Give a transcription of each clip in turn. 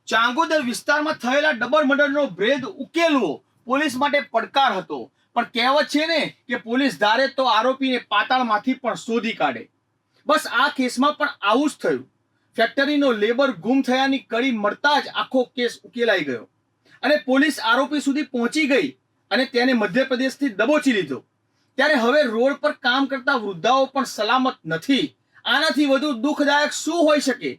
ચાંગોદર વિસ્તારમાં થયેલા ડબલ મર્ડરનો ભેદ ઉકેલવો પોલીસ માટે પડકાર હતો, પણ કહેવત છે ને કે પોલીસ ધારે તો આરોપીને પાતાળમાંથી પણ શોધી કાઢે. બસ આ કેસમાં પણ આવું જ થયું. ફેક્ટરીનો લેબર ગુમ થયાની કડી મળતા જ આખો કેસ ઉકેલાઈ ગયો અને પોલીસ આરોપી સુધી પહોંચી ગઈ અને તેને મધ્યપ્રદેશથી દબોચી લીધો. ત્યારે હવે રોડ પર કામ કરતા વૃદ્ધાઓ પણ સલામત નથી. આનાથી વધુ દુઃખદાયક શું હોઈ શકે?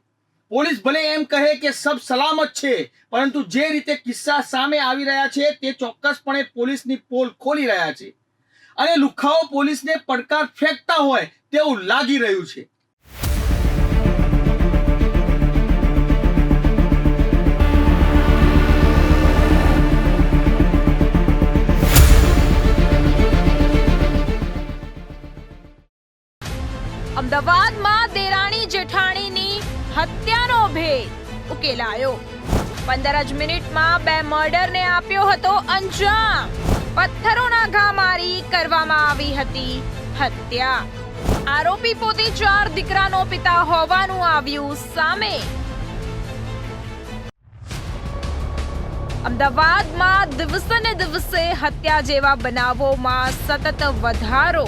પોલીસ ભલે એમ કહે કે સબ સલામત છે, પરંતુ જે રીતે કિસ્સા સામે આવી રહ્યા છે તે ચોક્કસપણે પોલીસની પોલ ખોલી રહ્યા છે અને લુખ્ખાઓ પોલીસને પડકાર ફેંકતા હોય તેવું લાગી રહ્યું છે. અમદાવાદમાં દેરાણી જેઠાણીની હત્યાનો ભેદ ઉકેલાયો. 15 જ મિનિટમાં 2 મર્ડરને આપ્યો હતો અંજામ. પથ્થરોના ઘા મારી કરવામાં આવી હતી હત્યા. આરોપી પોતે 4 દીકરાનો પિતા હોવાનું આવ્યું સામે. અમદાવાદમાં દિવસે ને દિવસે હત્યા જેવા બનાવોમાં સતત વધારો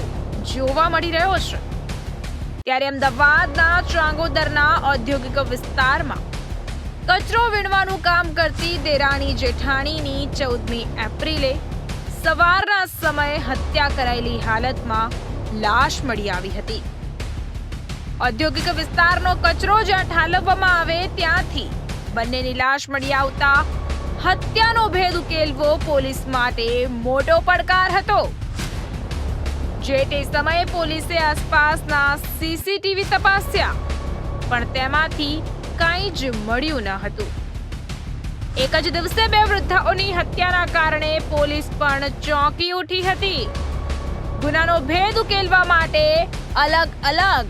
જોવા મળી રહ્યો છે. ત્યારે અમદાવાદના ચાંગોદરના ઔદ્યોગિક વિસ્તારમાં કચરો વીણવાનું કામ કરતી દેરાણી જેઠાણીની 14મી એપ્રિલે સવારના સમયે હત્યા કરાયેલી હાલતમાં લાશ મળી આવી હતી. ઔદ્યોગિક વિસ્તારનો કચરો જ્યાં ઠાલવવામાં આવે ત્યાંથી બંનેની લાશ મળી આવતા હત્યાનો ભેદ ઉકેલવો પોલીસ માટે મોટો પડકાર હતો. જે તે સમયે પોલીસે આસપાસના સીસીટીવી તપાસ્યા, પણ તેમાંથી કંઈ જ મળ્યું ન હતું. એક જ દિવસે 2 વૃદ્ધાઓની હત્યાના કારણે પોલીસ પણ ચોંકી ઉઠી હતી. ગુનાનો ભેદ ઉકેલવા માટે અલગ અલગ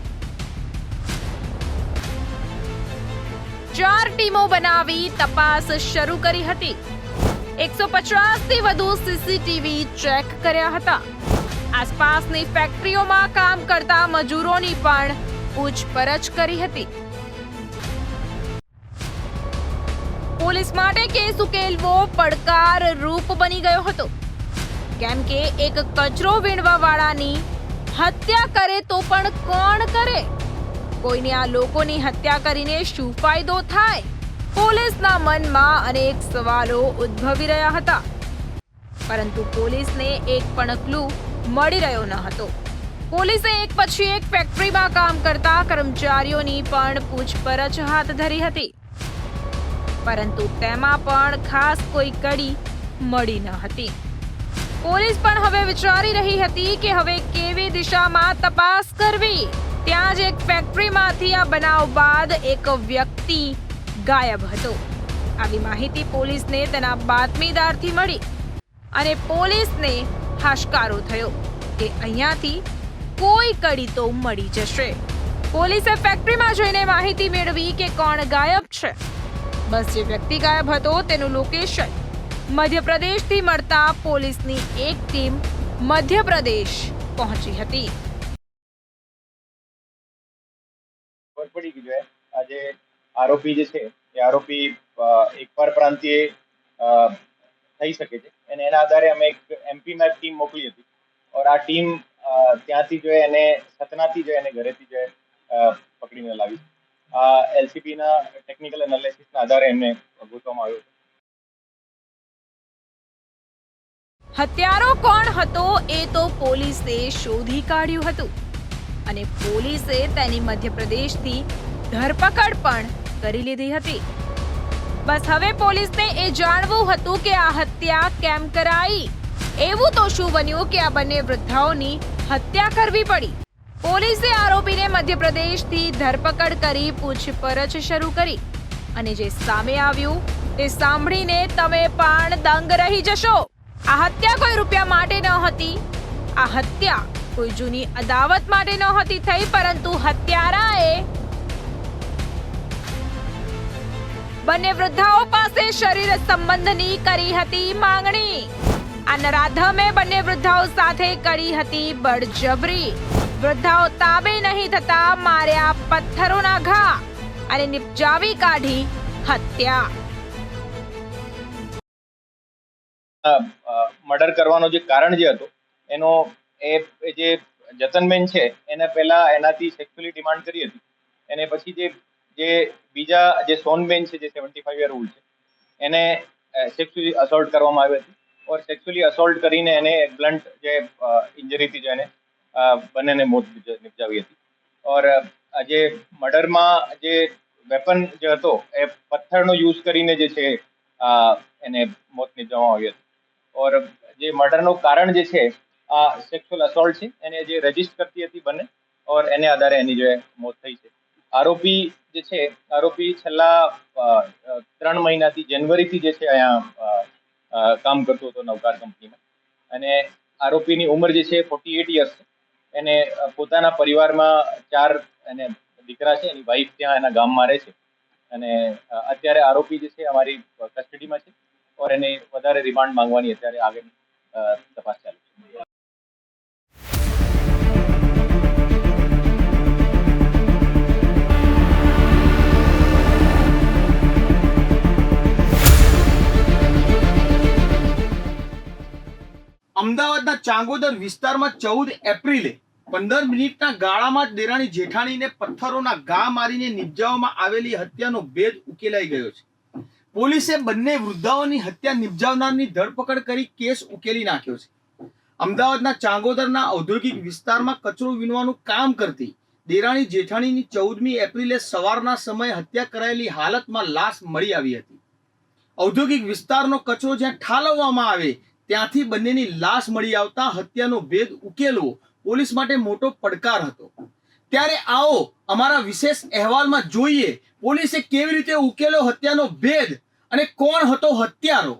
4 ટીમો બનાવી તપાસ શરૂ કરી હતી. 150 થી વધુ સીસીટીવી ચેક કર્યા હતા. આસપાસની ફેક્ટરીઓમાં કામ કરતા મજૂરોની પણ પૂછપરછ કરી હતી. પોલીસ માટે કેસ ઉકેલવો પડકાર રૂપ બની ગયો હતો, કેમ કે એક કચરો વીણવા વાળાની હત્યા કરે તો પણ કોણ કરે? કોઈને આ લોકોની હત્યા કરીને શું ફાયદો થાય? પોલીસના મનમાં અનેક સવાલો ઉદ્ભવી રહ્યા હતા, પરંતુ પોલીસને એક પણ ક્લુ મળી રહ્યો ન હતો. પોલીસે એક પછી એક ફેક્ટરીમાં કામ કરતા કર્મચારીઓની પણ પૂછપરછ હાથ ધરી હતી, પરંતુ તેમાં પણ ખાસ કોઈ કડી મળી ન હતી. પોલીસ પણ હવે વિચારી રહી હતી કે હવે કેવી દિશામાં તપાસ કરવી. ત્યાં જ એક ફેક્ટરીમાંથી આ બનાવ બાદ એક વ્યક્તિ ગાયબ હતો. આવી માહિતી પોલીસને તેના બાતમીદારથી મળી અને પોલીસને હાશકારો થયો કે અહીંયાથી કોઈ કડી તો મળી જશે. પોલીસે ફેક્ટરીમાં જઈને માહિતી મેળવી કે કોણ ગાયબ છે. બસ જે વ્યક્તિ ગાયબ હતો તેનું લોકેશન મધ્યપ્રદેશથી મળતા પોલીસની એક ટીમ મધ્યપ્રદેશ પહોંચી હતી. ખબર પડી ગઈ છે આજે આરોપી જે છે એ આરોપી એક પરપ્રાંતીય થઈ શકે છે અને એના આધારે અમે એક એમપીમાં ટીમ મોકલી હતી. और આ ટીમ ત્યાંથી જો એને સતનાથી જો એને ઘરેથી જો પકડીને લાવી. આ એલસીબીના ટેકનિકલ એનાલિસિસના આધારે એમને ગોતવામાં આવ્યો. હત્યારો કોણ હતો એ તો પોલીસે શોધી કાઢ્યું હતું અને પોલીસે તેની મધ્યપ્રદેશથી ધરપકડ પણ કરી લીધી હતી. બસ હવે પોલીસને એ જાણવું હતું કે આ હત્યા કેમ કરાઈ. એવું તો શું બન્યું કે આ બંને વૃદ્ધાઓની હત્યા કરવી પડી? પોલીસે આરોપીને મધ્યપ્રદેશથી ધરપકડ કરી પૂછપરછ શરૂ કરી અને જે સામે આવ્યું તે સાંભળીને તમે પણ દંગ રહી જશો. આ હત્યા કોઈ રૂપિયા માટે ન હતી. આ હત્યા કોઈ જૂની અદાવત માટે ન હતી થઈ, પરંતુ હત્યારાએ બંને વૃદ્ધાઓ પાસે શરીર સંબંધની કરી હતી માંગણી. આ નરાધમે બંને વૃદ્ધાઓ સાથે કરી હતી બળજબરી. વૃદ્ધાઓ તાબે નહીં થતા માર્યા પથ્થરોના ઘા અને નિપજાવી કાઢી હત્યા. મર્ડર કરવાનો જે કારણ જે હતો એનો એ જે જતનબેન છે એને પહેલા એનાથી સેક્સ્યુઅલી ડિમાન્ડ કરી હતી, અને પછી જે બીજા જે સોનબેન છે જે 75 યર ઓલ્ડ છે એને સેક્સ્યુઅલી અસોલ્ટ કરવામાં આવી હતી, ઓર સેક્સ્યુઅલી અસોલ્ટ કરીને એને બ્લન્ટ જે ઇન્જરીથી જે એને બંનેને મોત નિપજાવી હતી. ઓર જે મર્ડરમાં જે વેપન જે હતો એ પથ્થરનો યુઝ કરીને જે છે એને મોત નિપજાવવામાં આવી હતી. ઓર જે મર્ડરનું કારણ જે છે આ સેક્સ્યુઅલ અસોલ્ટ છે, એને જે રજીસ્ટ કરતી હતી બંને, ઓર એને આધારે એની જે મોત થઈ છે. આરોપી છેલ્લા 3 મહિનાથી જાન્યુઆરીથી જે છે અહીંયા કામ કરતો હતો નવકાર કંપનીમાં, અને આરોપીની ઉંમર જે છે 48 યર્સ છે. એને પોતાના પરિવારમાં 4 એને દીકરા છે, એની વાઈફ ત્યાં એના ગામમાં રહે છે, અને અત્યારે આરોપી જે છે અમારી કસ્ટડીમાં છે, ઓર એને વધારે રિમાન્ડ માંગવાની અત્યારે આગળની તપાસ ચાલુ છે. અમદાવાદના ચાંગોદર વિસ્તારમાં 14 એપ્રિલે 15 મિનિટના ગાળામાં જ દેરાણી જેઠાણીને પથ્થરોના ઘા મારીને નિપજાવવામાં આવેલી હત્યાનો ભેદ ઉકેલાઈ ગયો છે. પોલીસે બંને વૃદ્ધાઓની હત્યા નિપજાવનારની ધરપકડ કરી કેસ ઉકેલી નાખ્યો છે. અમદાવાદના ચાંગોદરના ઔદ્યોગિક વિસ્તારમાં કચરો વીણવાનું કામ કરતી દેરાણી જેઠાણીની 14મી એપ્રિલે સવારના સમયે હત્યા કરાયેલી હાલતમાં લાશ મળી આવી હતી. ઔદ્યોગિક વિસ્તારનો કચરો જ્યાં ઠાલવવામાં આવે ત્યાંથી બંનેની લાશ મળી આવતા હત્યાનો ભેદ ઉકેલવો પોલીસ માટે મોટો પડકાર હતો. ત્યારે આવો અમારા વિશેષ અહેવાલમાં જોઈએ પોલીસે કેવી રીતે ઉકેલ્યો હત્યાનો ભેદ અને કોણ હતો હત્યારો.